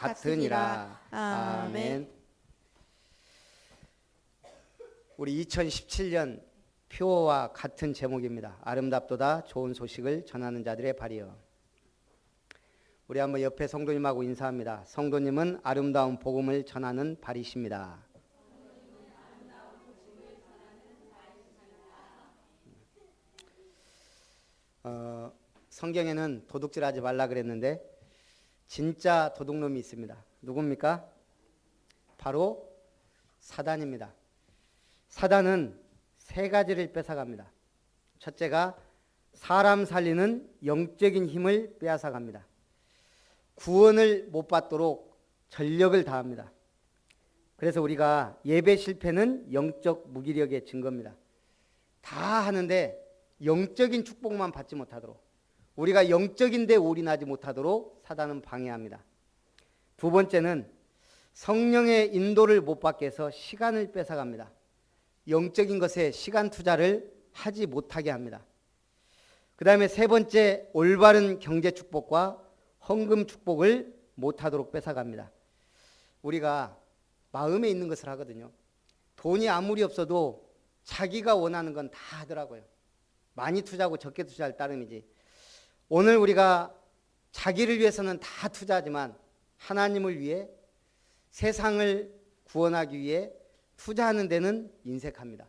같으니라. 아멘. 우리 2017년 표어와 같은 제목입니다. 아름답도다 좋은 소식을 전하는 자들의 발이여. 우리 한번 옆에 성도님하고 인사합니다. 성도님은 아름다운 복음을 전하는 발이십니다. 성경에는 도둑질하지 말라 그랬는데 진짜 도둑놈이 있습니다. 누굽니까? 바로 사단입니다. 사단은 세 가지를 뺏어갑니다. 첫째가 사람 살리는 영적인 힘을 빼앗아갑니다. 구원을 못 받도록 전력을 다합니다. 그래서 우리가 예배 실패는 영적 무기력의 증거입니다. 다 하는데 영적인 축복만 받지 못하도록, 우리가 영적인데 올인하지 못하도록 사단은 방해합니다. 두 번째는 성령의 인도를 못 받게 해서 시간을 뺏어갑니다. 영적인 것에 시간 투자를 하지 못하게 합니다. 그 다음에 세 번째, 올바른 경제 축복과 헌금 축복을 못하도록 뺏어갑니다. 우리가 마음에 있는 것을 하거든요. 돈이 아무리 없어도 자기가 원하는 건 다 하더라고요. 많이 투자하고 적게 투자할 따름이지. 오늘 우리가 자기를 위해서는 다 투자하지만 하나님을 위해, 세상을 구원하기 위해 투자하는 데는 인색합니다.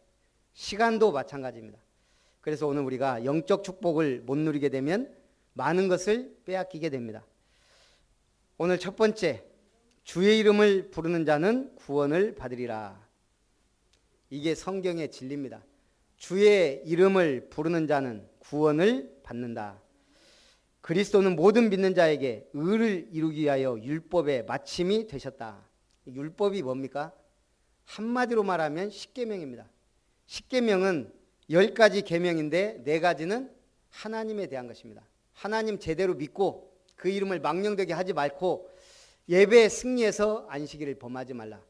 시간도 마찬가지입니다. 그래서 오늘 우리가 영적 축복을 못 누리게 되면 많은 것을 빼앗기게 됩니다. 오늘 첫 번째, 주의 이름을 부르는 자는 구원을 받으리라. 이게 성경의 진리입니다. 주의 이름을 부르는 자는 구원을 받는다. 그리스도는 모든 믿는 자에게 의를 이루기 위하여 율법의 마침이 되셨다. 율법이 뭡니까? 한마디로 말하면 십계명입니다. 십계명은 10가지 계명인데 4가지는 하나님에 대한 것입니다. 하나님 제대로 믿고 그 이름을 망령되게 하지 말고 예배에 승리해서 안식일을 범하지 말라.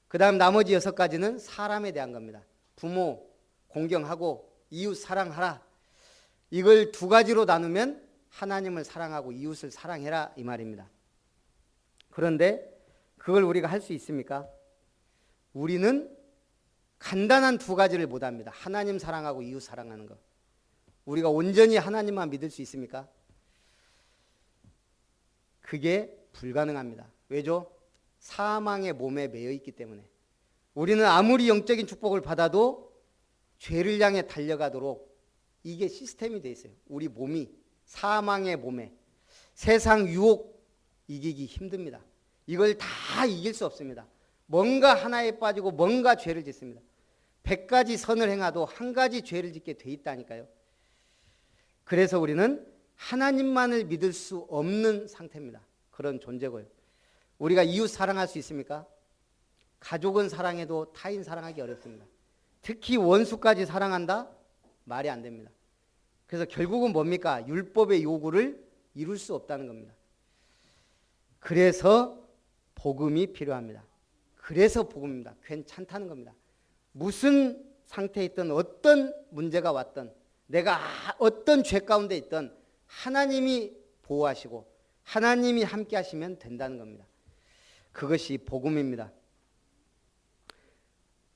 그 다음 나머지 6가지는 사람에 대한 겁니다. 부모 공경하고 이웃 사랑하라. 이걸 2가지로 나누면 하나님을 사랑하고 이웃을 사랑해라 이 말입니다. 그런데 그걸 우리가 할 수 있습니까? 우리는 간단한 2가지를 못합니다. 하나님 사랑하고 이웃 사랑하는 것. 우리가 온전히 하나님만 믿을 수 있습니까? 그게 불가능합니다. 왜죠? 사망의 몸에 매여 있기 때문에. 우리는 아무리 영적인 축복을 받아도 죄를 향해 달려가도록 이게 시스템이 돼 있어요. 우리 몸이 사망의 몸에, 세상 유혹 이기기 힘듭니다. 이걸 다 이길 수 없습니다. 뭔가 하나에 빠지고 뭔가 죄를 짓습니다. 100가지 선을 행하도 1가지 죄를 짓게 돼 있다니까요. 그래서 우리는 하나님만을 믿을 수 없는 상태입니다. 그런 존재고요. 우리가 이웃 사랑할 수 있습니까? 가족은 사랑해도 타인 사랑하기 어렵습니다. 특히 원수까지 사랑한다? 말이 안 됩니다. 그래서 결국은 뭡니까? 율법의 요구를 이룰 수 없다는 겁니다. 그래서 복음이 필요합니다. 그래서 복음입니다. 괜찮다는 겁니다. 무슨 상태에 있든 어떤 문제가 왔든 내가 어떤 죄 가운데 있든 하나님이 보호하시고 하나님이 함께 하시면 된다는 겁니다. 그것이 복음입니다.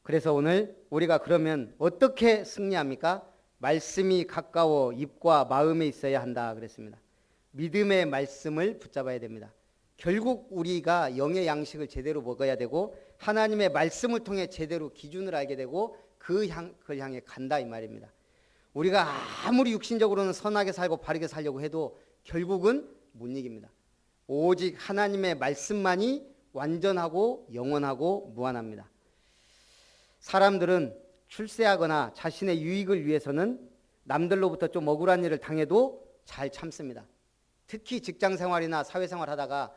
그래서 오늘 우리가 그러면 어떻게 승리합니까? 말씀이 가까워 입과 마음에 있어야 한다 그랬습니다. 믿음의 말씀을 붙잡아야 됩니다. 결국 우리가 영의 양식을 제대로 먹어야 되고 하나님의 말씀을 통해 제대로 기준을 알게 되고 그걸 향해 간다 이 말입니다. 우리가 아무리 육신적으로는 선하게 살고 바르게 살려고 해도 결국은 못 이깁니다. 오직 하나님의 말씀만이 완전하고 영원하고 무한합니다. 사람들은 출세하거나 자신의 유익을 위해서는 남들로부터 좀 억울한 일을 당해도 잘 참습니다. 특히 직장 생활이나 사회생활 하다가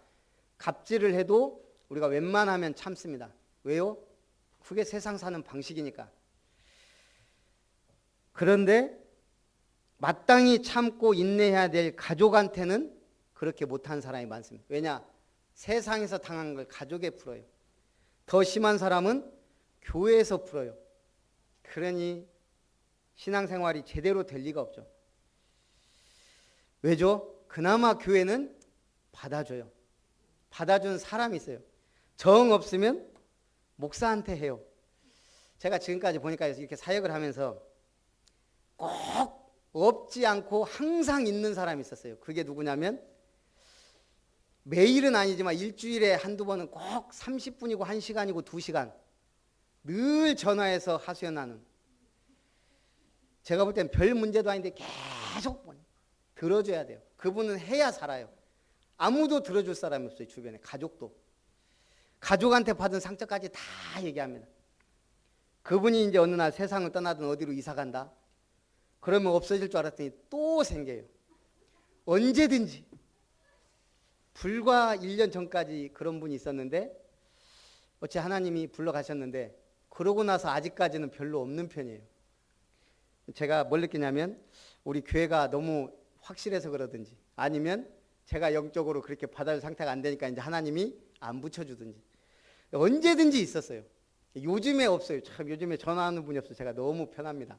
갑질을 해도 우리가 웬만하면 참습니다. 왜요? 그게 세상 사는 방식이니까. 그런데 마땅히 참고 인내해야 될 가족한테는 그렇게 못한 사람이 많습니다. 왜냐? 세상에서 당한 걸 가족에 풀어요. 더 심한 사람은 교회에서 풀어요. 그러니 신앙생활이 제대로 될 리가 없죠. 왜죠? 그나마 교회는 받아줘요. 받아준 사람이 있어요. 정 없으면 목사한테 해요. 제가 지금까지 보니까 이렇게 사역을 하면서 꼭 없지 않고 항상 있는 사람이 있었어요. 그게 누구냐면 매일은 아니지만 일주일에 한두 번은 꼭 30분이고 1시간이고 2시간 늘 전화해서 하소연하는, 제가 볼 땐 별 문제도 아닌데 계속 들어줘야 돼요. 그분은 해야 살아요. 아무도 들어줄 사람이 없어요. 주변에 가족도. 가족한테 받은 상처까지 다 얘기합니다. 그분이 이제 어느 날 세상을 떠나든 어디로 이사 간다. 그러면 없어질 줄 알았더니 또 생겨요. 언제든지. 불과 1년 전까지 그런 분이 있었는데 어찌 하나님이 불러가셨는데 그러고 나서 아직까지는 별로 없는 편이에요. 제가 뭘 느끼냐면 우리 교회가 너무 확실해서 그러든지 아니면 제가 영적으로 그렇게 받아줄 상태가 안 되니까 이제 하나님이 안 붙여주든지 언제든지 있었어요. 요즘에 없어요. 참 요즘에 전화하는 분이 없어요. 제가 너무 편합니다.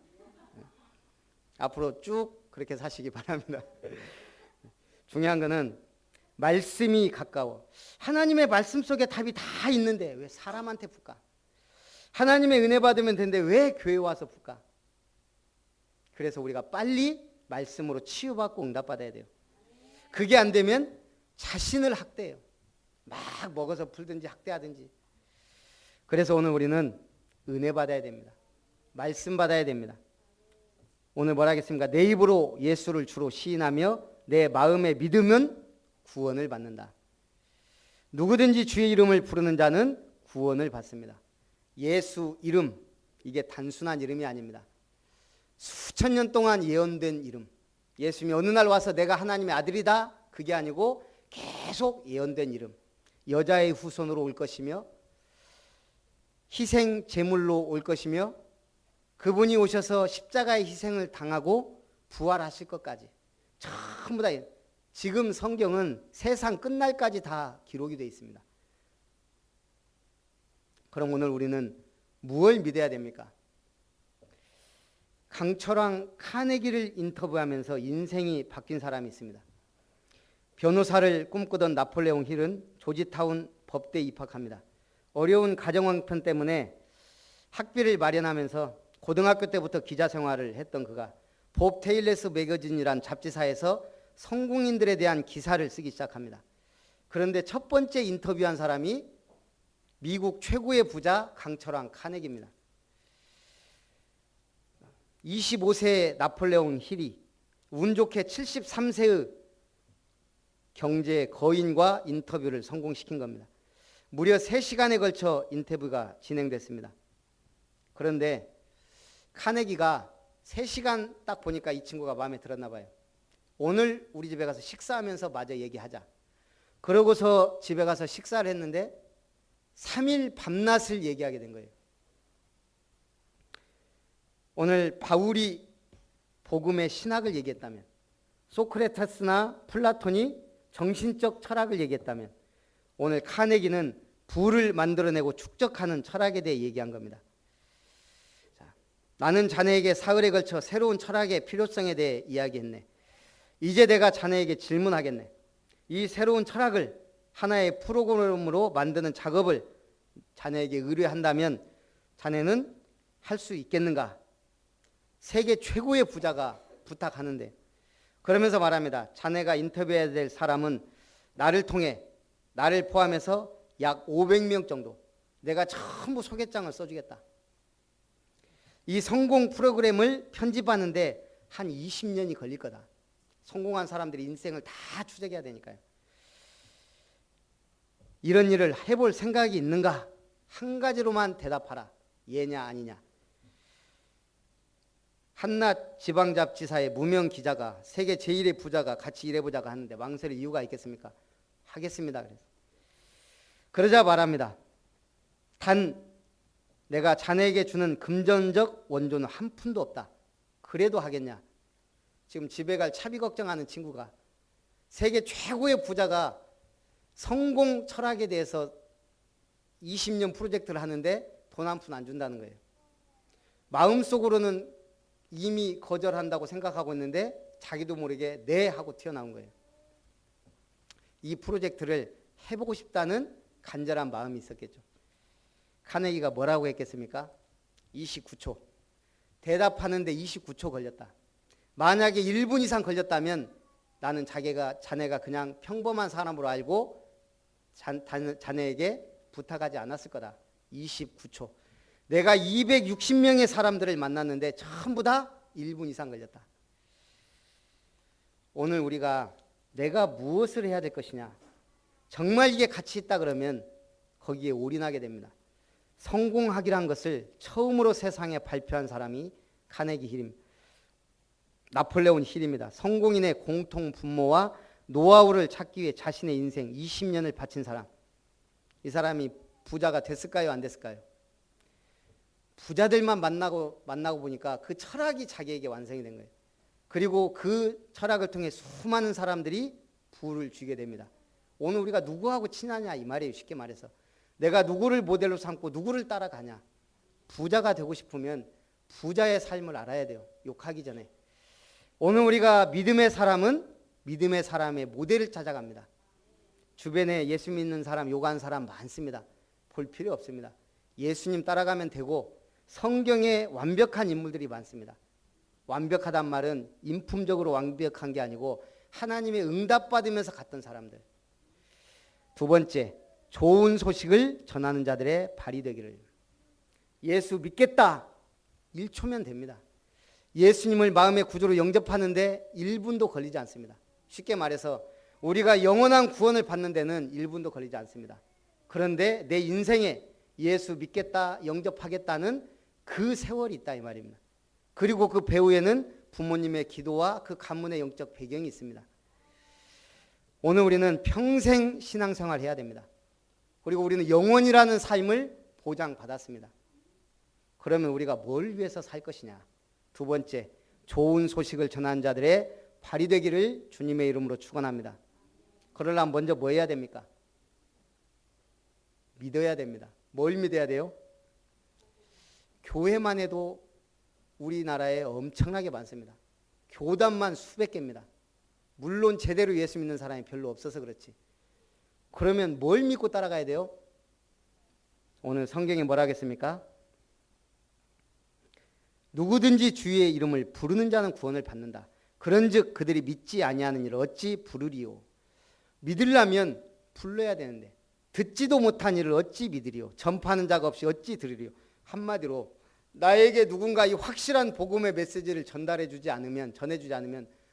앞으로 쭉 그렇게 사시기 바랍니다. 중요한 거는 말씀이 가까워. 하나님의 말씀 속에 답이 다 있는데 왜 사람한테 붙까? 하나님의 은혜 받으면 되는데 왜 교회 와서 붙까? 그래서 우리가 빨리 말씀으로 치유받고 응답받아야 돼요. 그게 안 되면 자신을 학대해요. 막 먹어서 풀든지 학대하든지. 그래서 오늘 우리는 은혜 받아야 됩니다. 말씀 받아야 됩니다. 오늘 뭐라 하겠습니까? 내 입으로 예수를 주로 시인하며 내 마음에 믿으면 구원을 받는다. 누구든지 주의 이름을 부르는 자는 구원을 받습니다. 예수 이름, 이게 단순한 이름이 아닙니다. 수천 년 동안 예언된 이름. 예수님이 어느 날 와서 내가 하나님의 아들이다, 그게 아니고 계속 예언된 이름. 여자의 후손으로 올 것이며 희생 제물로 올 것이며 그분이 오셔서 십자가의 희생을 당하고 부활하실 것까지 전부 다. 지금 성경은 세상 끝날까지 다 기록이 되어 있습니다. 그럼 오늘 우리는 무엇을 믿어야 됩니까? 강철왕 카네기를 인터뷰하면서 인생이 바뀐 사람이 있습니다. 변호사를 꿈꾸던 나폴레옹 힐은 조지타운 법대에 입학합니다. 어려운 가정 형편 때문에 학비를 마련하면서 고등학교 때부터 기자 생활을 했던 그가 법 테일레스 매거진이란 잡지사에서 성공인들에 대한 기사를 쓰기 시작합니다. 그런데 첫 번째 인터뷰한 사람이 미국 최고의 부자 강철왕 카네기입니다. 25세의 나폴레옹 힐이 운 좋게 73세의 경제 거인과 인터뷰를 성공시킨 겁니다. 무려 3시간에 걸쳐 인터뷰가 진행됐습니다. 그런데 카네기가 3시간 딱 보니까 이 친구가 마음에 들었나 봐요. 오늘 우리 집에 가서 식사하면서 마저 얘기하자. 그러고서 집에 가서 식사를 했는데 3일 밤낮을 얘기하게 된 거예요. 오늘 바울이 복음의 신학을 얘기했다면, 소크라테스나 플라톤이 정신적 철학을 얘기했다면, 오늘 카네기는 부를 만들어내고 축적하는 철학에 대해 얘기한 겁니다. 자, 나는 자네에게 사흘에 걸쳐 새로운 철학의 필요성에 대해 이야기했네. 이제 내가 자네에게 질문하겠네. 이 새로운 철학을 하나의 프로그램으로 만드는 작업을 자네에게 의뢰한다면 자네는 할 수 있겠는가? 세계 최고의 부자가 부탁하는데, 그러면서 말합니다. 자네가 인터뷰해야 될 사람은 나를 통해, 나를 포함해서 약 500명 정도, 내가 전부 소개장을 써주겠다. 이 성공 프로그램을 편집하는데 한 20년이 걸릴 거다. 성공한 사람들이 인생을 다 추적해야 되니까요. 이런 일을 해볼 생각이 있는가? 한 가지로만 대답하라. 예냐 아니냐. 한낮 지방잡지사의 무명 기자가 세계 제1의 부자가 같이 일해보자고 하는데 망설일 이유가 있겠습니까? 하겠습니다. 그러자 말합니다. 단 내가 자네에게 주는 금전적 원조는 한 푼도 없다. 그래도 하겠냐? 지금 집에 갈 차비 걱정하는 친구가 세계 최고의 부자가 성공 철학에 대해서 20년 프로젝트를 하는데 돈 한 푼 안 준다는 거예요. 마음속으로는 이미 거절한다고 생각하고 있는데 자기도 모르게 네 하고 튀어나온 거예요. 이 프로젝트를 해보고 싶다는 간절한 마음이 있었겠죠. 카네기가 뭐라고 했겠습니까? 29초. 대답하는데 29초 걸렸다. 만약에 1분 이상 걸렸다면 나는 자네가 그냥 평범한 사람으로 알고 자네에게 부탁하지 않았을 거다. 29초. 내가 260명의 사람들을 만났는데 전부 다 1분 이상 걸렸다. 오늘 우리가 내가 무엇을 해야 될 것이냐, 정말 이게 가치 있다 그러면 거기에 올인하게 됩니다. 성공학이란 것을 처음으로 세상에 발표한 사람이 카네기 힐, 나폴레온 힐입니다. 성공인의 공통 분모와 노하우를 찾기 위해 자신의 인생 20년을 바친 사람. 이 사람이 부자가 됐을까요? 안 됐을까요? 부자들만 만나고 보니까 그 철학이 자기에게 완성이 된 거예요. 그리고 그 철학을 통해 수많은 사람들이 부를 쥐게 됩니다. 오늘 우리가 누구하고 친하냐 이 말이에요. 쉽게 말해서 내가 누구를 모델로 삼고 누구를 따라가냐. 부자가 되고 싶으면 부자의 삶을 알아야 돼요. 욕하기 전에. 오늘 우리가 믿음의 사람은 믿음의 사람의 모델을 찾아갑니다. 주변에 예수 믿는 사람, 욕하는 사람 많습니다. 볼 필요 없습니다. 예수님 따라가면 되고 성경에 완벽한 인물들이 많습니다. 완벽하단 말은 인품적으로 완벽한 게 아니고 하나님의 응답받으면서 갔던 사람들. 두 번째, 좋은 소식을 전하는 자들의 발이 되기를. 예수 믿겠다. 1초면 됩니다. 예수님을 마음의 구주로 영접하는데 1분도 걸리지 않습니다. 쉽게 말해서 우리가 영원한 구원을 받는 데는 1분도 걸리지 않습니다. 그런데 내 인생에 예수 믿겠다, 영접하겠다는 그 세월이 있다 이 말입니다. 그리고 그 배후에는 부모님의 기도와 그 가문의 영적 배경이 있습니다. 오늘 우리는 평생 신앙생활 해야 됩니다. 그리고 우리는 영원이라는 삶을 보장받았습니다. 그러면 우리가 뭘 위해서 살 것이냐? 두 번째, 좋은 소식을 전하는 자들의 발이 되기를 주님의 이름으로 축원합니다. 그러려면 먼저 뭐 해야 됩니까? 믿어야 됩니다. 뭘 믿어야 돼요? 교회만 해도 우리나라에 엄청나게 많습니다. 교단만 수백 개입니다. 물론 제대로 예수 믿는 사람이 별로 없어서 그렇지. 그러면 뭘 믿고 따라가야 돼요? 오늘 성경이 뭐라 하겠습니까? 누구든지 주의 이름을 부르는 자는 구원을 받는다. 그런즉 그들이 믿지 아니하는 일을 어찌 부르리요? 믿으려면 불러야 되는데 듣지도 못한 일을 어찌 믿으리요? 전파하는 자가 없이 어찌 들으리요? 한마디로 나에게 누군가 이 확실한 복음의 메시지를 전해주지 않으면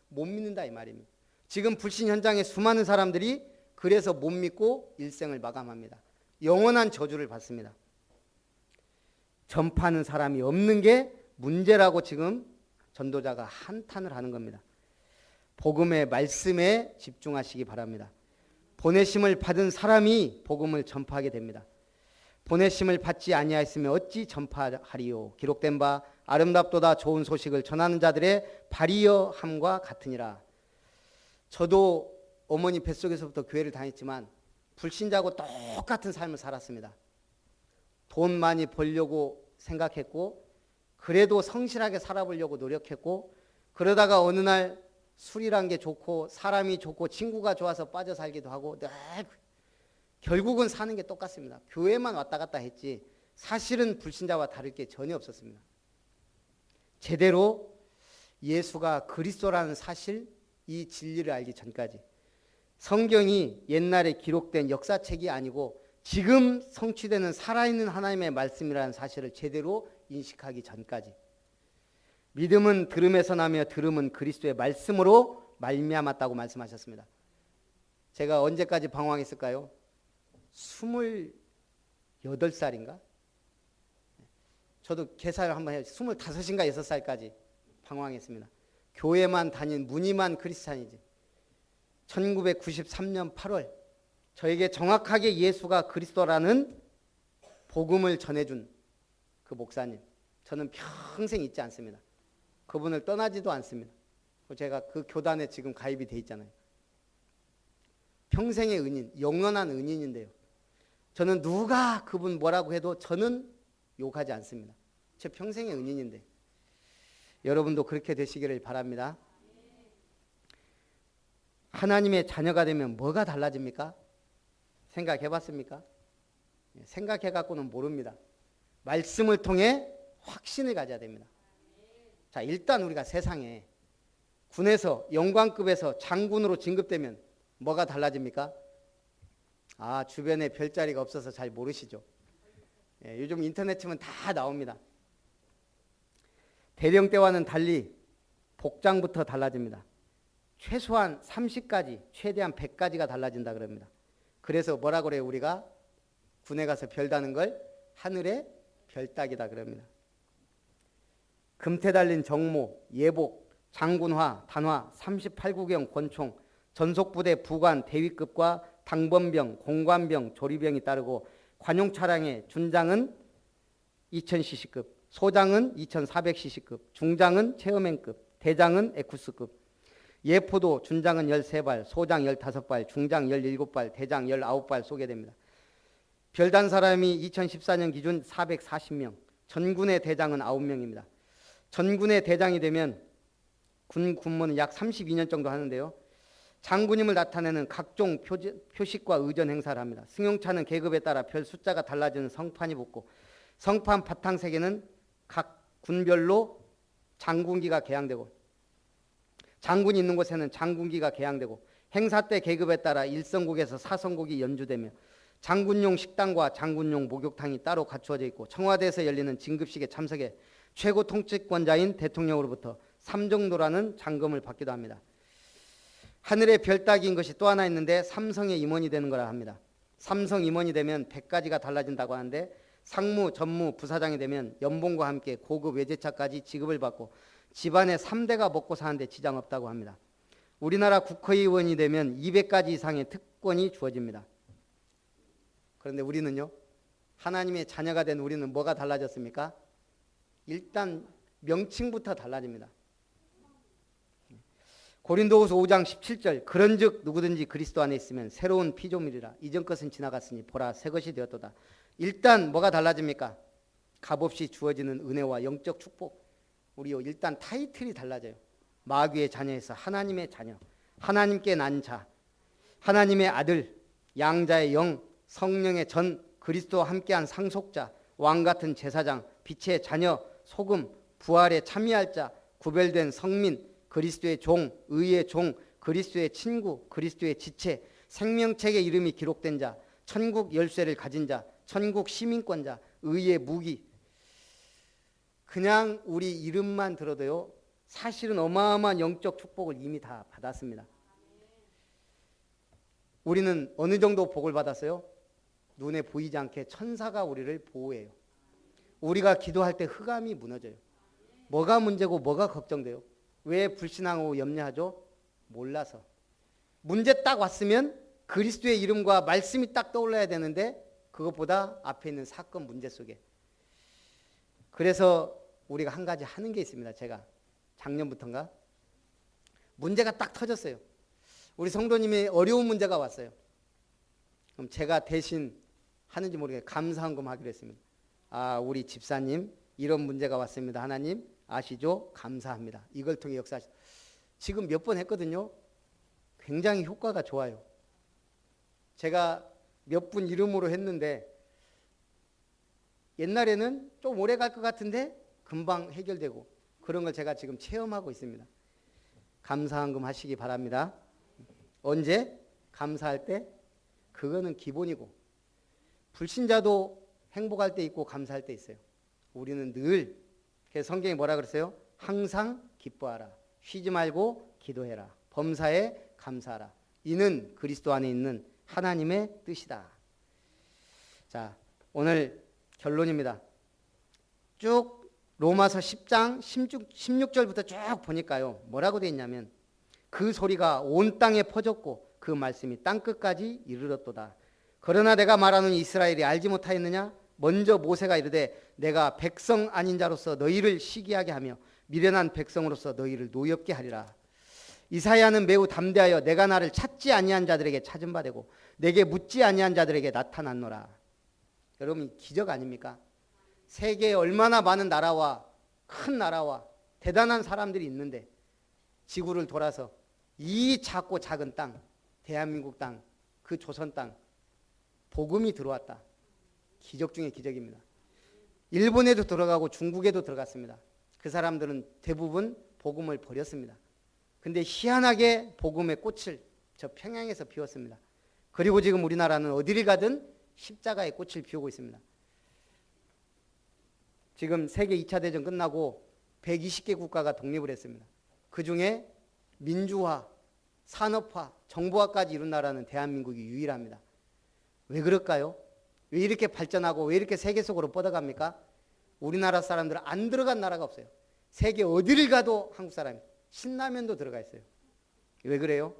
못 믿는다 이 말입니다. 지금 불신 현장에 수많은 사람들이 그래서 못 믿고 일생을 마감합니다. 영원한 저주를 받습니다. 전파하는 사람이 없는 게 문제라고 지금 전도자가 한탄을 하는 겁니다. 복음의 말씀에 집중하시기 바랍니다. 보내심을 받은 사람이 복음을 전파하게 됩니다. 보내심을 받지 아니하였으면 어찌 전파하리요? 기록된 바 아름답도다 좋은 소식을 전하는 자들의 발이여 함과 같으니라. 저도 어머니 뱃속에서부터 교회를 다녔지만 불신자하고 똑같은 삶을 살았습니다. 돈 많이 벌려고 생각했고 그래도 성실하게 살아보려고 노력했고 그러다가 어느 날 술이란 게 좋고 사람이 좋고 친구가 좋아서 빠져 살기도 하고 결국은 사는 게 똑같습니다. 교회만 왔다 갔다 했지 사실은 불신자와 다를 게 전혀 없었습니다. 제대로 예수가 그리스도라는 사실, 이 진리를 알기 전까지 성경이 옛날에 기록된 역사책이 아니고 지금 성취되는 살아있는 하나님의 말씀이라는 사실을 제대로 인식하기 전까지 믿음은 들음에서 나며 들음은 그리스도의 말씀으로 말미암았다고 말씀하셨습니다. 제가 언제까지 방황했을까요? 28살인가? 저도 계산을 한번 해요. 25인가 6살까지 방황했습니다. 교회만 다닌 무늬만 크리스찬이지. 1993년 8월 저에게 정확하게 예수가 그리스도라는 복음을 전해준 그 목사님, 저는 평생 잊지 않습니다. 그분을 떠나지도 않습니다. 제가 그 교단에 지금 가입이 돼 있잖아요. 평생의 은인, 영원한 은인인데요. 저는 누가 그분 뭐라고 해도 저는 욕하지 않습니다. 제 평생의 은인인데 여러분도 그렇게 되시기를 바랍니다. 하나님의 자녀가 되면 뭐가 달라집니까? 생각해 봤습니까? 생각해 갖고는 모릅니다. 말씀을 통해 확신을 가져야 됩니다. 자, 일단 우리가 세상에 군에서 영광급에서 장군으로 진급되면 뭐가 달라집니까? 아, 주변에 별자리가 없어서 잘 모르시죠? 요즘 인터넷 치면 다 나옵니다. 대령 때와는 달리 복장부터 달라집니다. 최소한 30가지, 최대한 100가지가 달라진다 그럽니다. 그래서 뭐라 그래요? 우리가 군에 가서 별 다는 걸 하늘의 별 따기다 그럽니다. 금태 달린 정모, 예복, 장군화, 단화, 38구경 권총, 전속부대 부관, 대위급과 당번병, 공관병, 조리병이 따르고 관용차량의 준장은 2000cc급, 소장은 2400cc급, 중장은 체어맨급, 대장은 에쿠스급, 예포도 준장은 13발, 소장 15발, 중장 17발, 대장 19발 쏘게됩니다. 별단 사람이 2014년 기준 440명, 전군의 대장은 9명입니다. 전군의 대장이 되면 군 군무는 약 32년 정도 하는데요. 장군임을 나타내는 각종 표식과 의전 행사를 합니다. 승용차는 계급에 따라 별 숫자가 달라지는 성판이 붙고 성판 바탕색에는 각 군별로 장군기가 개양되고 장군이 있는 곳에는 장군기가 개양되고 행사 때 계급에 따라 1성국에서 4성국이 연주되며 장군용 식당과 장군용 목욕탕이 따로 갖추어져 있고 청와대에서 열리는 진급식에 참석해 최고 통치권자인 대통령으로부터 삼정도라는 장검을 받기도 합니다. 하늘의 별 따기인 것이 또 하나 있는데 삼성의 임원이 되는 거라 합니다. 삼성 임원이 되면 100가지가 달라진다고 하는데 상무, 전무, 부사장이 되면 연봉과 함께 고급 외제차까지 지급을 받고 집안의 3대가 먹고 사는데 지장 없다고 합니다. 우리나라 국회의원이 되면 200가지 이상의 특권이 주어집니다. 그런데 우리는요, 하나님의 자녀가 된 우리는 뭐가 달라졌습니까? 일단 명칭부터 달라집니다. 고린도후서 5장 17절 그런즉 누구든지 그리스도 안에 있으면 새로운 피조물이라 이전 것은 지나갔으니 보라 새 것이 되었도다. 일단 뭐가 달라집니까? 값없이 주어지는 은혜와 영적 축복. 우리요 일단 타이틀이 달라져요. 마귀의 자녀에서 하나님의 자녀, 하나님께 난 자, 하나님의 아들, 양자의 영, 성령의 전, 그리스도와 함께한 상속자, 왕같은 제사장, 빛의 자녀, 소금, 부활에 참여할 자, 구별된 성민, 그리스도의 종, 의의 종, 그리스도의 친구, 그리스도의 지체, 생명책에 이름이 기록된 자, 천국 열쇠를 가진 자, 천국 시민권자, 의의 무기. 그냥 우리 이름만 들어도요, 사실은 어마어마한 영적 축복을 이미 다 받았습니다. 우리는 어느 정도 복을 받았어요? 눈에 보이지 않게 천사가 우리를 보호해요. 우리가 기도할 때 흑암이 무너져요. 뭐가 문제고 뭐가 걱정돼요? 왜 불신앙하고 염려하죠? 몰라서. 문제 딱 왔으면 그리스도의 이름과 말씀이 딱 떠올라야 되는데 그것보다 앞에 있는 사건 문제 속에. 그래서 우리가 한 가지 하는 게 있습니다. 제가 작년부터인가 문제가 딱 터졌어요. 우리 성도님이 어려운 문제가 왔어요. 그럼 제가 대신 하는지 모르겠어요. 감사한금 하기로 했습니다. 아, 우리 집사님 이런 문제가 왔습니다. 하나님 아시죠? 감사합니다. 이걸 통해 역사하시. 지금 몇 번 했거든요. 굉장히 효과가 좋아요. 제가 몇 분 이름으로 했는데 옛날에는 좀 오래 갈 것 같은데 금방 해결되고 그런 걸 제가 지금 체험하고 있습니다. 감사한금 하시기 바랍니다. 언제? 감사할 때? 그거는 기본이고 불신자도 행복할 때 있고 감사할 때 있어요. 우리는 늘 그래서 성경이 뭐라 그랬어요? 항상 기뻐하라. 쉬지 말고 기도해라. 범사에 감사하라. 이는 그리스도 안에 있는 하나님의 뜻이다. 자, 오늘 결론입니다. 쭉 로마서 10장 16절부터 쭉 보니까요. 뭐라고 되어 있냐면 그 소리가 온 땅에 퍼졌고 그 말씀이 땅끝까지 이르렀도다. 그러나 내가 말하는 이스라엘이 알지 못하였느냐? 먼저 모세가 이르되 내가 백성 아닌 자로서 너희를 시기하게 하며 미련한 백성으로서 너희를 노엽게 하리라. 이사야는 매우 담대하여 내가 나를 찾지 아니한 자들에게 찾은 바 되고 내게 묻지 아니한 자들에게 나타났노라. 여러분 기적 아닙니까? 세계에 얼마나 많은 나라와 큰 나라와 대단한 사람들이 있는데 지구를 돌아서 이 작고 작은 땅, 대한민국 땅, 그 조선 땅 복음이 들어왔다. 기적 중에 기적입니다. 일본에도 들어가고 중국에도 들어갔습니다. 그 사람들은 대부분 복음을 버렸습니다. 근데 희한하게 복음의 꽃을 저 평양에서 피웠습니다. 그리고 지금 우리나라는 어디를 가든 십자가의 꽃을 피우고 있습니다. 지금 세계 2차 대전 끝나고 120개 국가가 독립을 했습니다. 그 중에 민주화, 산업화, 정보화까지 이룬 나라는 대한민국이 유일합니다. 왜 그럴까요? 왜 이렇게 발전하고 왜 이렇게 세계 속으로 뻗어갑니까? 우리나라 사람들은 안 들어간 나라가 없어요. 세계 어디를 가도 한국 사람이, 신라면도 들어가 있어요. 왜 그래요?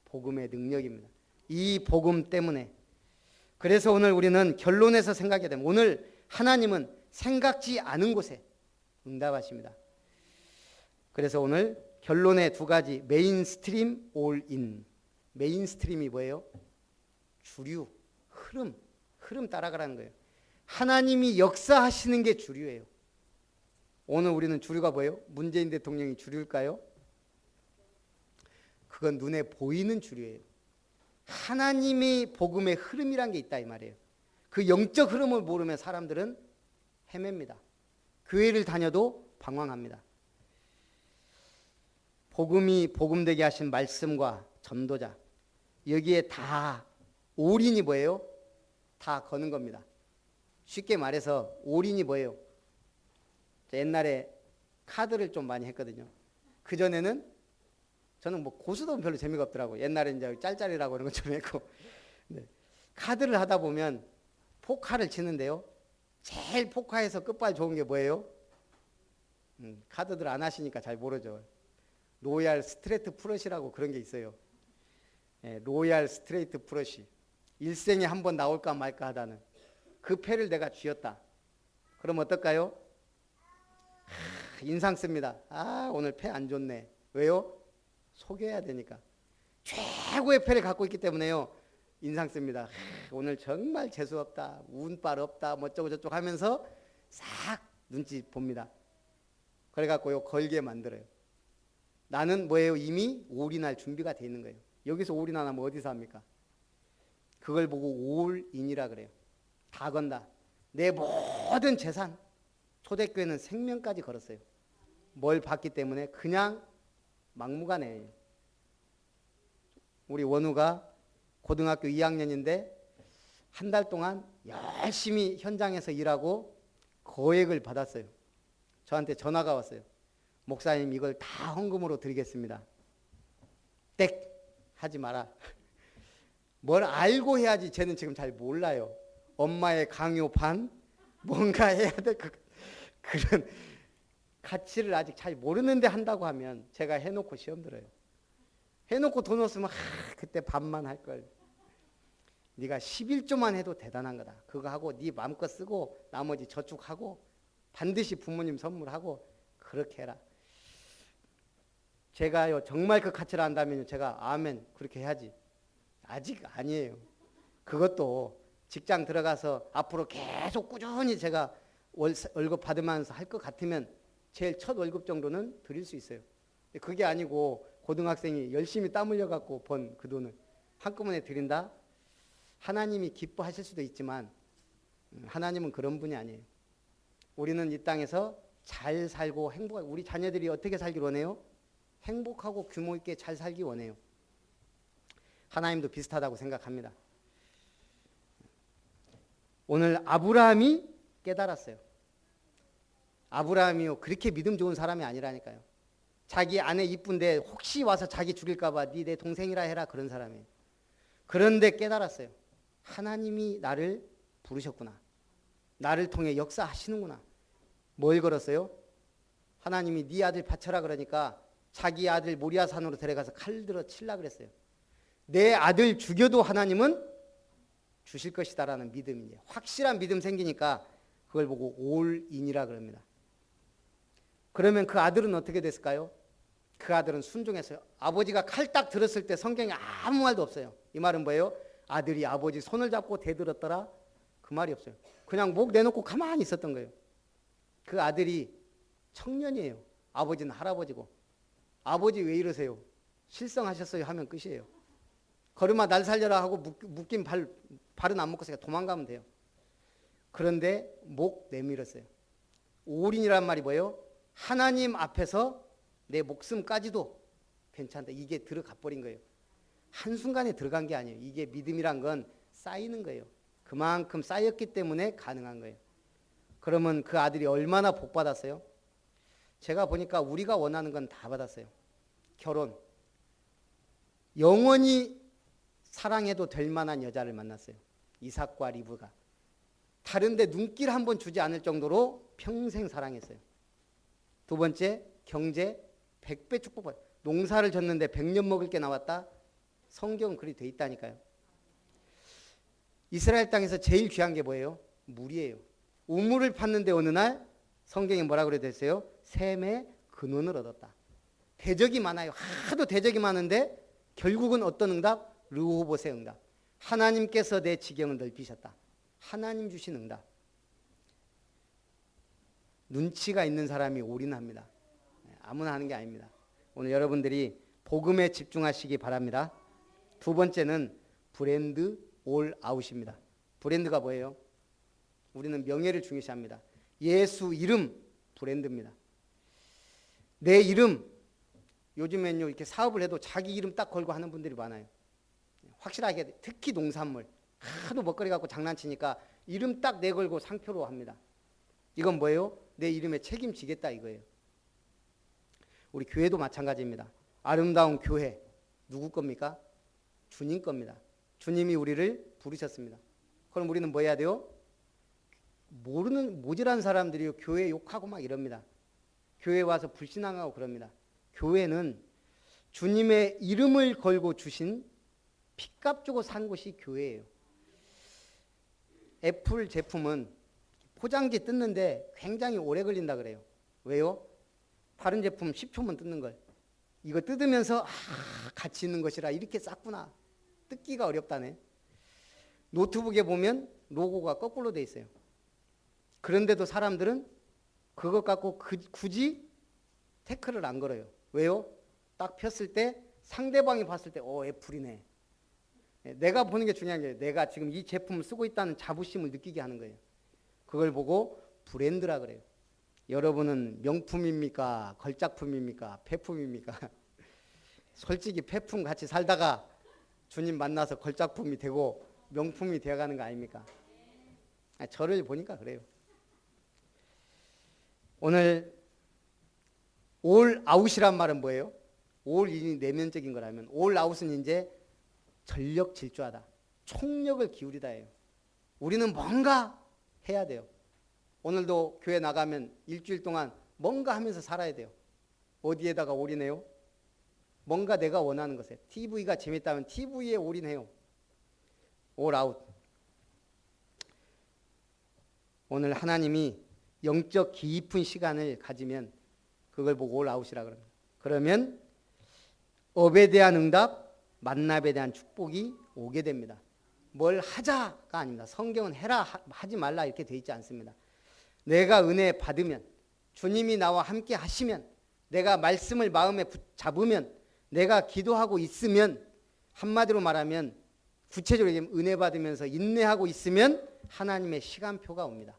복음의 능력입니다. 이 복음 때문에. 그래서 오늘 우리는 결론에서 생각해야 됩니다. 오늘 하나님은 생각지 않은 곳에 응답하십니다. 그래서 오늘 결론의 두 가지, 메인스트림, 올인. 메인스트림이 뭐예요? 주류, 흐름 따라가라는 거예요. 하나님이 역사하시는 게 주류예요. 오늘 우리는 주류가 뭐예요? 문재인 대통령이 주류일까요? 그건 눈에 보이는 주류예요. 하나님의 복음의 흐름이란 게 있다 이 말이에요. 그 영적 흐름을 모르면 사람들은 헤맵니다. 교회를 다녀도 방황합니다. 복음이 복음되게 하신 말씀과 전도자, 여기에 다 올인이 뭐예요? 다 거는 겁니다. 쉽게 말해서 올인이 뭐예요? 옛날에 카드를 좀 많이 했거든요. 그전에는 저는 뭐 고수도 별로 재미가 없더라고요. 옛날에 이제 짤짤이라고 그런 거 좀 했고. 네. 카드를 하다 보면 포카를 치는데요. 제일 포카에서 끝발 좋은 게 뭐예요? 카드들 안 하시니까 잘 모르죠. 로얄 스트레이트 프러시라고 그런 게 있어요. 네, 로얄 스트레이트 프러시. 일생에 한 번 나올까 말까 하다는 그 패를 내가 쥐었다. 그럼 어떨까요? 인상 씁니다. 오늘 패 안 좋네. 왜요? 속여야 되니까. 최고의 패를 갖고 있기 때문에요. 인상 씁니다. 오늘 정말 재수없다. 운빨 없다. 뭐 어쩌고 저쩌고 하면서 싹 눈치 봅니다. 그래갖고요. 걸게 만들어요. 나는 뭐예요? 이미 올인할 준비가 돼 있는 거예요. 여기서 올인 안 하면 어디서 합니까? 그걸 보고 올인이라 그래요. 다 건다. 내 모든 재산. 초대교회는 생명까지 걸었어요. 뭘 받기 때문에 그냥 막무가내예요. 우리 원우가 고등학교 2학년인데 한 달 동안 열심히 현장에서 일하고 거액을 받았어요. 저한테 전화가 왔어요. 목사님 이걸 다 헌금으로 드리겠습니다. 땡! 하지 마라. 뭘 알고 해야지. 쟤는 지금 잘 몰라요. 엄마의 강요 반 뭔가 해야 될 그런 가치를 아직 잘 모르는데 한다고 하면 제가 해놓고 시험 들어요. 해놓고 돈 없으면 그때 반만 할 걸. 네가 11조만 해도 대단한 거다. 그거 하고 네 마음껏 쓰고 나머지 저축하고 반드시 부모님 선물하고 그렇게 해라. 제가요 정말 그 가치를 안다면 제가 아멘 그렇게 해야지. 아직 아니에요. 그것도 직장 들어가서 앞으로 계속 꾸준히 제가 월급 받으면서 할 것 같으면 제일 첫 월급 정도는 드릴 수 있어요. 그게 아니고 고등학생이 열심히 땀 흘려갖고 번 그 돈을 한꺼번에 드린다? 하나님이 기뻐하실 수도 있지만 하나님은 그런 분이 아니에요. 우리는 이 땅에서 잘 살고 행복하고 우리 자녀들이 어떻게 살길 원해요? 행복하고 규모 있게 잘 살기 원해요. 하나님도 비슷하다고 생각합니다. 오늘 아브라함이 깨달았어요. 아브라함이요 그렇게 믿음 좋은 사람이 아니라니까요. 자기 아내 이쁜데 혹시 와서 자기 죽일까 봐 네 내 동생이라 해라 그런 사람이에요. 그런데 깨달았어요. 하나님이 나를 부르셨구나. 나를 통해 역사하시는구나. 뭘 걸었어요? 하나님이 네 아들 바쳐라 그러니까 자기 아들 모리아산으로 데려가서 칼 들어 칠라 그랬어요. 내 아들 죽여도 하나님은 주실 것이다라는 믿음이에요. 확실한 믿음 생기니까 그걸 보고 올인이라 그럽니다. 그러면 그 아들은 어떻게 됐을까요? 그 아들은 순종했어요. 아버지가 칼 딱 들었을 때 성경에 아무 말도 없어요. 이 말은 뭐예요? 아들이 아버지 손을 잡고 대들었더라? 그 말이 없어요. 그냥 목 내놓고 가만히 있었던 거예요. 그 아들이 청년이에요. 아버지는 할아버지고. 아버지 왜 이러세요? 실성하셨어요 하면 끝이에요. 걸음아 날 살려라 하고 묶인 발 발은 안 묶었으니까 도망가면 돼요. 그런데 목 내밀었어요. 올인이란 말이 뭐예요? 하나님 앞에서 내 목숨까지도 괜찮다. 이게 들어가 버린 거예요. 한순간에 들어간 게 아니에요. 이게 믿음이란 건 쌓이는 거예요. 그만큼 쌓였기 때문에 가능한 거예요. 그러면 그 아들이 얼마나 복 받았어요? 제가 보니까 우리가 원하는 건 다 받았어요. 결혼. 영원히 사랑해도 될 만한 여자를 만났어요. 이삭과 리브가. 다른데 눈길 한번 주지 않을 정도로 평생 사랑했어요. 두 번째, 경제 100배 축복받아요. 농사를 졌는데 100년 먹을 게 나왔다? 성경은 그리 돼 있다니까요. 이스라엘 땅에서 제일 귀한 게 뭐예요? 물이에요. 우물을 팠는데 어느 날 성경에 뭐라고 그래 됐어요? 샘의 근원을 얻었다. 대적이 많아요. 하도 대적이 많은데 결국은 어떤 응답? 르호봇의 응답. 하나님께서 내 지경을 넓히셨다. 하나님 주신 응답. 눈치가 있는 사람이 올인합니다. 아무나 하는 게 아닙니다. 오늘 여러분들이 복음에 집중하시기 바랍니다. 두 번째는 브랜드 올 아웃입니다. 브랜드가 뭐예요? 우리는 명예를 중요시합니다. 예수 이름 브랜드입니다. 내 이름, 요즘엔요 이렇게 사업을 해도 자기 이름 딱 걸고 하는 분들이 많아요. 확실하게, 특히 농산물 하도 먹거리 갖고 장난치니까 이름 딱 내걸고 상표로 합니다. 이건 뭐예요? 내 이름에 책임지겠다 이거예요. 우리 교회도 마찬가지입니다. 아름다운 교회 누구 겁니까? 주님 겁니다. 주님이 우리를 부르셨습니다. 그럼 우리는 뭐 해야 돼요? 모르는 모질한 사람들이 교회 욕하고 막 이럽니다. 교회 와서 불신앙하고 그럽니다. 교회는 주님의 이름을 걸고 주신 핏값 주고 산 곳이 교회예요. 애플 제품은 포장지 뜯는데 굉장히 오래 걸린다 그래요. 왜요? 다른 제품 10초면 뜯는 걸. 이거 뜯으면서 같이 있는 것이라 이렇게 쌌구나. 뜯기가 어렵다네. 노트북에 보면 로고가 거꾸로 돼 있어요. 그런데도 사람들은 그것 갖고 굳이 태클을 안 걸어요. 왜요? 딱 폈을 때 상대방이 봤을 때 애플이네. 내가 보는 게 중요한 게 내가 지금 이 제품을 쓰고 있다는 자부심을 느끼게 하는 거예요. 그걸 보고 브랜드라 그래요. 여러분은 명품입니까? 걸작품입니까? 폐품입니까? 솔직히 폐품 같이 살다가 주님 만나서 걸작품이 되고 명품이 되어가는 거 아닙니까? 저를 보니까 그래요. 오늘 올 아웃이란 말은 뭐예요? 올이 내면적인 거라면 올 아웃은 이제 전력 질주하다. 총력을 기울이다예요. 우리는 뭔가 해야 돼요. 오늘도 교회 나가면 일주일 동안 뭔가 하면서 살아야 돼요. 어디에다가 올인해요? 뭔가 내가 원하는 것에. TV가 재밌다면 TV에 올인해요. 올 아웃. 오늘 하나님이 영적 깊은 시간을 가지면 그걸 보고 올 아웃이라 그럽니다. 그러면 업에 대한 응답, 만납에 대한 축복이 오게 됩니다. 뭘 하자가 아닙니다. 성경은 해라 하지 말라 이렇게 돼 있지 않습니다. 내가 은혜 받으면, 주님이 나와 함께 하시면, 내가 말씀을 마음에 잡으면, 내가 기도하고 있으면, 한마디로 말하면 구체적으로 은혜 받으면서 인내하고 있으면 하나님의 시간표가 옵니다.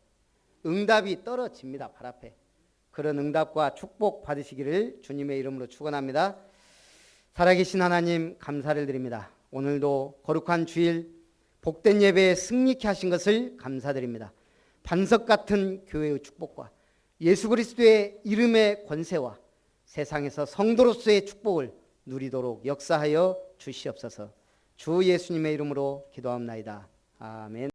응답이 떨어집니다. 발 앞에. 그런 응답과 축복 받으시기를 주님의 이름으로 축원합니다. 살아계신 하나님 감사를 드립니다. 오늘도 거룩한 주일 복된 예배에 승리케 하신 것을 감사드립니다. 반석 같은 교회의 축복과 예수 그리스도의 이름의 권세와 세상에서 성도로서의 축복을 누리도록 역사하여 주시옵소서. 주 예수님의 이름으로 기도합나이다. 아멘.